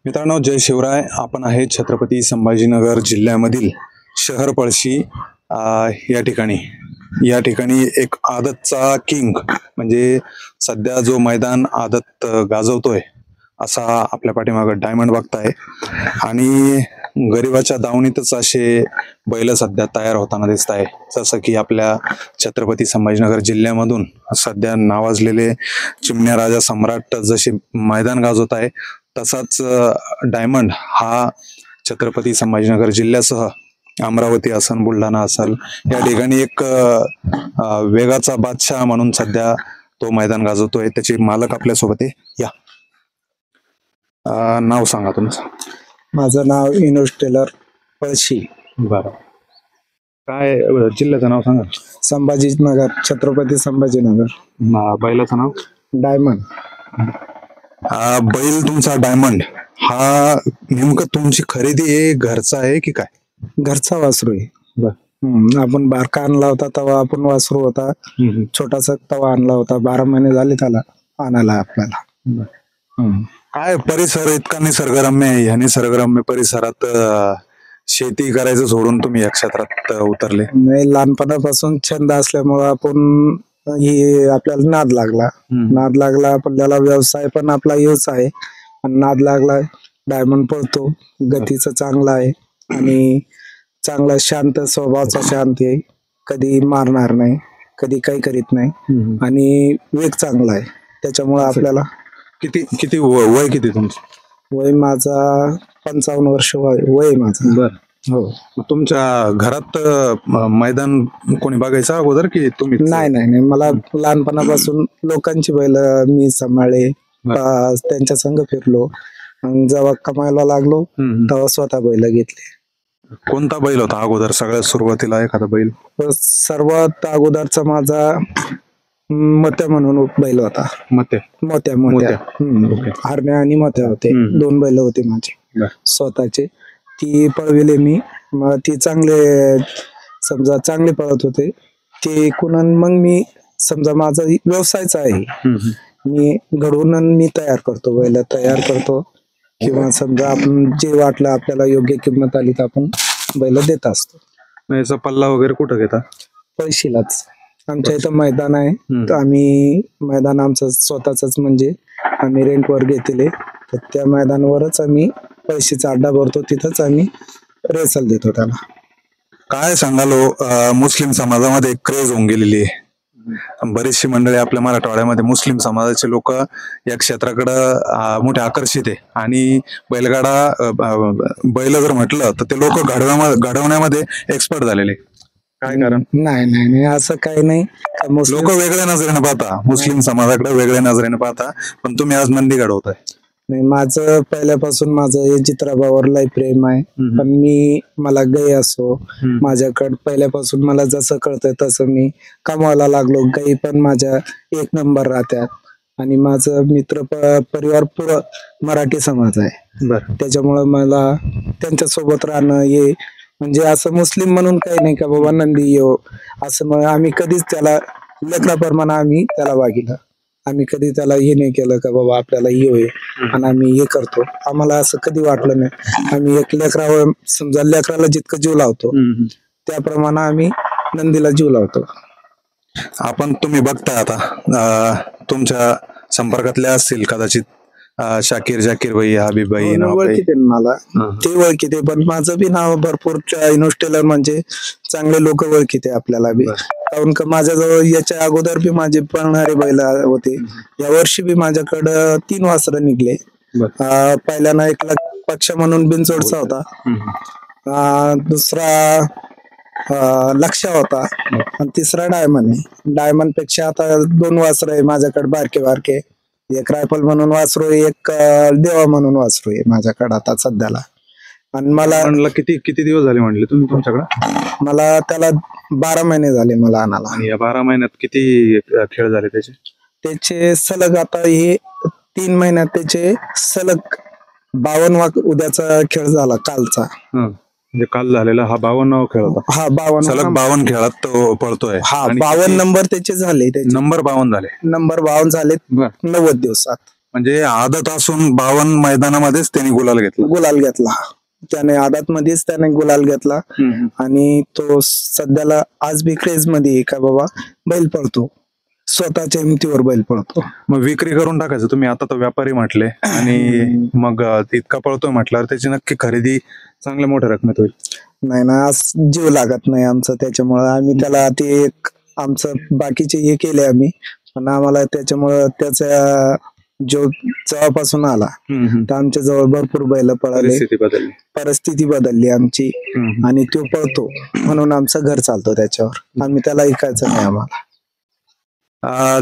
मित्रांनो, जय शिवराय. आपण आहे छत्रपती संभाजीनगर जिल्ह्यामधील शहर पळशी या ठिकाणी एक आदतचा किंग म्हणजे सध्या जो मैदान आदत गाजवतोय असा आपल्या पाठीमागं डायमंड बघताय आणि गरिबाच्या दावणीतच असे बैल सध्या तयार होताना दिसत आहे. जसं की आपल्या छत्रपती संभाजीनगर जिल्ह्यामधून सध्या नावाजलेले चिमण्या राजा सम्राट जसे मैदान गाजवत आहे, तसाच डायमंड हा छत्रपती संभाजीनगर जिल्ह्यासह अमरावती असेल, बुलढाणा असेल, या ठिकाणी एक वेगाचा बादशाह म्हणून सध्या तो मैदान गाजवतोय. त्याचे मालक आपल्यासोबत आहे. या नाव सांगा तुमचं. माझं नाव इनोज टेलर पळशी. बरं, काय जिल्ह्याचं नाव सांगा. संभाजीनगर, छत्रपती संभाजीनगर. बैलाचं नाव डायमंड. बैल तुमचा डायमंड हा नेमकं तुमची खरेदी आहे, घरचा आहे की काय? घरचा वासरू आहे. आपण बारका आणला होता तेव्हा आपण वासरू होता, छोटासा तवा आणला होता. 12 महिने झाले त्याला आणायला आपल्याला. काय परिसर इतका निसर्गरम्य आहे. ह्या निसर्गरम्य परिसरात शेती करायचं सोडून तुम्ही या क्षेत्रात उतरले? नाही, लहानपणापासून छंद असल्यामुळं आपण आपल्याला नाद लागला. आपल्याला व्यवसाय पण आपला हेच आहे. नाद लागला. डायमंड पळतो, गतीचं चांगलं आहे आणि चांगला शांत स्वभावाचा, शांत आहे. कधी मारणार नाही, कधी काही करीत नाही आणि वेग चांगला आहे. त्याच्यामुळे आपल्याला किती वय किती तुमचं? वय माझा 55 वर्ष वय माझं. बर, हो. तुमच्या घरात मैदान कोणी बघायचं अगोदर की तुम्ही? नाही, मला लहानपणापासून लोकांची बैल मी सांभाळले, त्यांच्या संग फिरलो. जेव्हा कमायला लागलो तेव्हा स्वतः बैल घेतले. कोणता बैल होता अगोदर सगळ्यात सुरुवातीला एखादा बैल? सर्वात अगोदरचा माझा मोत्या म्हणून बैल होता. मोत्या हरण्या आणि मोत्या होते. 2 बैल होते माझे स्वतःचे. ती पळविले मी. मग ती चांगले पळत होते. ते कुणा मग मी समजा माझा व्यवसायचा आहे. मी घडवून मी तयार करतो किंवा समजा आपण जे वाटलं आपल्याला योग्य किंमत आली तर आपण बैल देत असतो. याचा पल्ला वगैरे कुठं घेता? पळशीलाच. आमच्या इथं मैदान आहे, तर आम्ही मैदान आमचं स्वतःच म्हणजे आम्ही रेंटवर घेतले, तर त्या मैदानावरच आम्ही पळशीचा अड्डा भरतो. तिथंच आम्ही रेसल देतो त्याला. काय सांगालो, मुस्लिम समाजामध्ये क्रेज होऊन गेलेली आहे. बरीचशी मंडळी आपल्या मराठवाड्यामध्ये मुस्लिम समाजाचे लोक या क्षेत्राकडं मोठे आकर्षित आहे आणि बैल जर म्हटलं तर ते लोक घडवण्यामध्ये एक्सपर्ट झालेले. काय कारण? नाही, असं काही नाही. लोक वेगळ्या नजरेने पाहता, मुस्लिम समाजाकडे वेगळ्या नजरेने पाहता, पण तुम्ही आज नंदी घडवताय. नाही, माझं पहिल्यापासून हे चित्राबावर लय प्रेम आहे. पण मला गाई असो, माझ्याकडे पहिल्यापासून मला जसं कळतंय तसं मी कमवायला लागलो. गाई पण माझ्या 1 नंबर राहत्यात आणि माझं मित्र परिवार पुरं मराठी समाज आहे. त्याच्यामुळं मला त्यांच्या सोबत राहणं हे म्हणजे असं मुस्लिम म्हणून काही नाही का बाबा नंदी येऊ असं. मग आम्ही कधीच त्याला लेकराप्रमाणे आम्ही त्याला वागिलं. आम्ही कधी त्याला हे नाही केलं का बाबा आपल्याला ये आणि आम्ही हे करतो. आम्हाला असं कधी वाटलं नाही. आम्ही एक लेकराला जितकं जीव लावतो त्याप्रमाणे आम्ही नंदीला जीव लावतो. तुम्ही बघता आता तुमच्या संपर्कातले असतील कदाचित जाकीर भाई, हबीब भाई. ओळखीते मला, ते ओळखीते. पण माझं बी नाव भरपूर इनोज टेलर म्हणजे चांगले लोक ओळखीते आपल्याला बी. कारण का माझ्याजवळ याच्या अगोदर बी माझे पळणारे बैल होते. या वर्षी बी माझ्याकडं 3 वासरं निघले. पहिल्यानं एक पक्ष म्हणून बिनचोडचा होता, दुसरा लक्ष्य होता आणि तिसरा डायमंड आहे. डायमंड पेक्षा आता 2 वासरं आहे माझ्याकडे बारके. एक रायफल म्हणून वासरू, एक देवा म्हणून वासरू आहे माझ्याकडे आता सध्याला. आणि मला किती दिवस झाले म्हणले तुम्ही तुमच्याकडे? मला त्याला 12 महिने झाले मला आणायला. या 12 महिन्यात किती खेळ झाले त्याचे सलग? आता हे 3 महिन्यात त्याचे सलग 52 उद्याचा खेळ झाला कालचा. म्हणजे काल झालेला हा 52वा खेळ होता. हा 52 सलग 52 खेळात तो पळतोय. हा 52 नंबर त्याचे झाले. नंबर 52 झाले. नंबर 52 झाले 90 दिवसात. म्हणजे आदत असून 52 मैदानामध्येच त्यांनी गुलाल घेतला. गुलाल घेतला त्याने, आदात मध्येच त्याने गुलाल घेतला. आणि तो सध्याला आज बी क्रेज मध्ये आहे का बाबा बैल पळतो, स्वतःच्या हिमतीवर बैल पळतो. मग विक्री करून टाकायचं तुम्ही, आता तो व्यापारी म्हटले आणि मग इतका पळतोय म्हटल्यावर त्याची नक्की खरेदी चांगल्या मोठ्या रकमेत होईल. नाही ना, आज जीव लागत नाही आमचं, त्याच्यामुळं आम्ही त्याला ते आमचं बाकीचे हे केले आम्ही, पण आम्हाला त्याच्यामुळं त्याचा जो जेव्हापासून आला तर आमच्या जवळ भरपूर बैल पळाले, परिस्थिती बदलली आमची आणि तो पळतो म्हणून आमचं घर चालतो त्याच्यावर, आम्ही त्याला ऐकायचं नाही आम्हाला.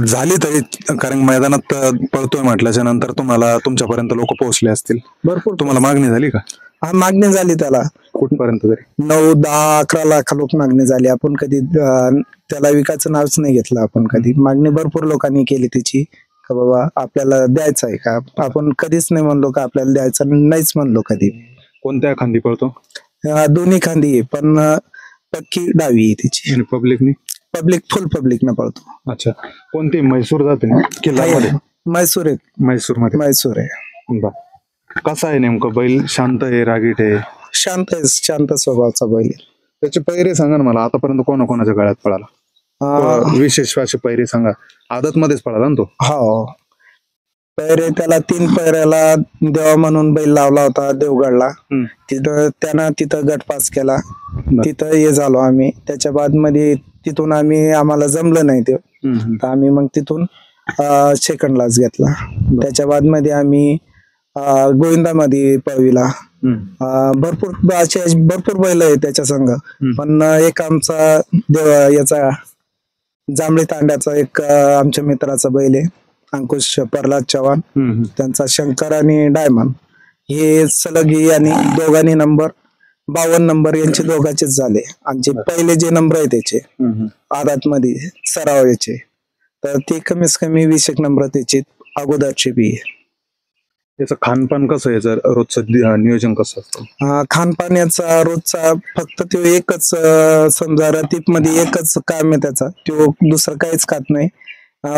झाली तरी, कारण मैदानात पळतोय म्हटल्याच्या नंतर तुम्हाला तुमच्यापर्यंत लोक पोहोचले असतील भरपूर. तुम्हाला मागणी झाली का? हा, मागणी झाली त्याला कुठपर्यंत तरी 9, 10, 11 लाख लोक मागणी झाली. आपण कधी त्याला विकायचं नावच नाही घेतलं, आपण कधी मागणी भरपूर लोकांनी केली त्याची का बाबा आपल्याला द्यायचं आहे का, आपण कधीच नाही म्हणलो का आपल्याला द्यायचं, नाहीच म्हणलो कधी. कोणत्या खांदी पळतो? दोन्ही खांदी आहे, पण पक्की डावी आहे त्याची. आणि पब्लिकनी? पब्लिक फुल पब्लिक न पळतो. अच्छा, कोणती मैसूर जाते ना किल्ल्यामध्ये? मैसूर आहे. मैसूर मध्ये? मैसूर आहे. कसा आहे नेमकं बैल? शांत आहे, रागीट आहे? शांत आहे, शांत स्वभावाचा बैल. त्याचे पैरे सांगा ना मला, आतापर्यंत कोणाकोणाच्या गळ्यात पळाला? विशेष असे पैरे सांगा. आदत मध्येच पळाला ना तो? हो, पैरे त्याला 3 पैऱ्याला देवा म्हणून बैल लावला होता देवगडला. त्यानं तिथं गट पास केला, तिथं हे झालो आम्ही. त्याच्या बाद मध्ये तिथून आम्हाला जमलं नाही ते, तर आम्ही मग तिथून सेकंडलाच घेतला. त्याच्या बाद मध्ये आम्ही गोविंदामध्ये पळविला. भरपूर बैल आहे त्याच्या संघ, पण एक आमचा याचा जांभळी तांड्याचा एक आमच्या मित्राचा बैल आहे, अंकुश प्रल्हाद चव्हाण, त्यांचा शंकर आणि डायमंड, हे सलग आणि दोघांनी नंबर 52 नंबर यांचे दोघांचेच झाले. आमचे पहिले जे नंबर आहे त्याचे आदात मध्ये सराव याचे, तर ते कमीत कमी 20 नंबर त्याचे अगोदरचे बी. याचं खानपान कसं आहे, जर रोजचं नियोजन कसं असतं? खानपान याचा रोजचा फक्त तो एकच, समजा रतीप मध्ये एकच काम आहे त्याचा, तो दुसरं काहीच खात नाही,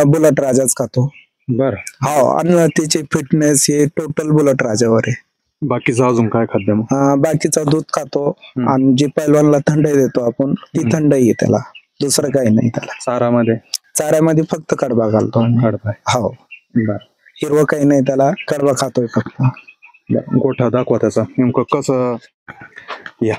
बुलट राजाच खातो. बर. हो, आणि त्याची फिटनेस हे टोटल बुलट राजावर आहे. बाकीचं अजून काय खाद्य? बाकीचा दूध खातो, आणि जी पैलवानला थंडाई देतो आपण ती थंडाई आहे त्याला, दुसरं काही नाही त्याला. चाऱ्यामध्ये फक्त कडबा घालतो. हो, हिरवं काही नाही त्याला, कडबा खातोय फक्त. गोठा दाखवा त्याचा नेमकं कसं. या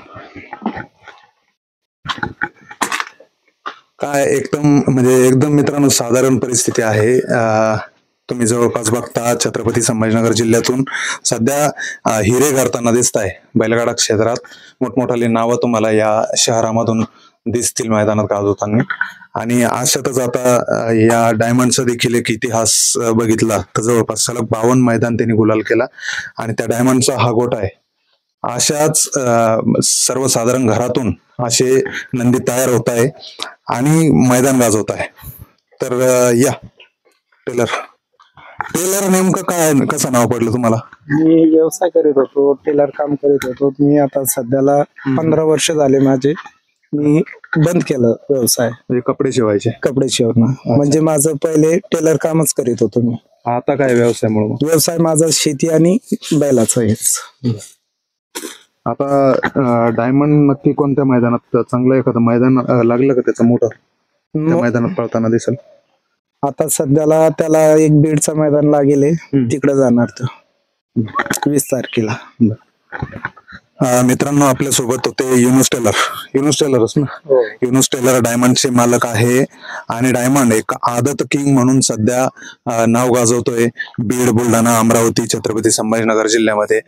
काय एकदम म्हणजे एकदम मित्रांनो साधारण परिस्थिती आहे. तुम्ही जवळपास बघता छत्रपती संभाजीनगर जिल्ह्यातून सध्या हिरे करताना दिसत आहे. बैलगाडा क्षेत्रात मोठमोठाली नावं तुम्हाला या शहरामधून दिसतील मैदानात गाजवताना. आणि अशातच आता या डायमंडचा देखील एक इतिहास बघितला तर जवळपास सलग 52 मैदान त्यांनी गुलाल केला, आणि त्या डायमंडचा हा गोठा आहे. अशाच सर्वसाधारण घरातून असे नंदी तयार होत आहे आणि मैदान गाजवत आहे. तर या टेलर नेमकं काय, कसं नाव पडलं तुम्हाला? मी व्यवसाय करीत होतो, टेलर काम करीत होतो. मी आता सध्याला 15 वर्ष झाले माझे, मी बंद केलं व्यवसाय. कपडे शिवायचे? कपडे शिवणं म्हणजे माझं पहिले टेलर कामच करीत होतो मी. आता काय व्यवसाय माझा शेती आणि बैलाचा हेच. आता डायमंड नक्की कोणत्या मैदानात चांगलं एखादं मैदान लागलं का त्याचं मोठं मैदानात पळताना दिसेल? आता सध्याला त्याला एक बीडचं मैदान लागेल, तिकडे जाणार तो 20 तारखेला. मित्रांनो आपल्या सोबत होते युनुस टेलरच ना? युनुस टेलर डायमंडचे मालक आहे, आणि डायमंड एक आदत किंग म्हणून सध्या नाव गाजवतोय बीड, बुलढाणा, अमरावती, छत्रपती संभाजीनगर जिल्ह्यामध्ये.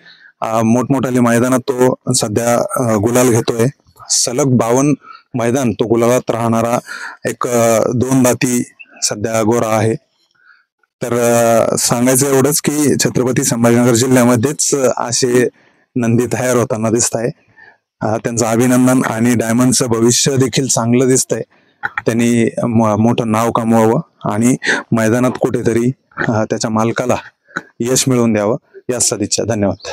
मोठमोठ्या मैदानात तो सध्या गुलाल घेतोय. सलग 52 मैदान तो गुलालात राहणारा एक 2 दाती सध्या गोरा आहे. तर सांगायचं एवढंच की छत्रपती संभाजीनगर जिल्ह्यामध्येच असे नंदी तयार होताना दिसत आहे. त्यांचं अभिनंदन, आणि डायमंडचं भविष्य देखील चांगलं दिसतंय. त्यांनी मोठं नाव कमवावं आणि मैदानात कुठेतरी त्याच्या मालकाला यश मिळवून द्यावं, या सदिच्छा. धन्यवाद.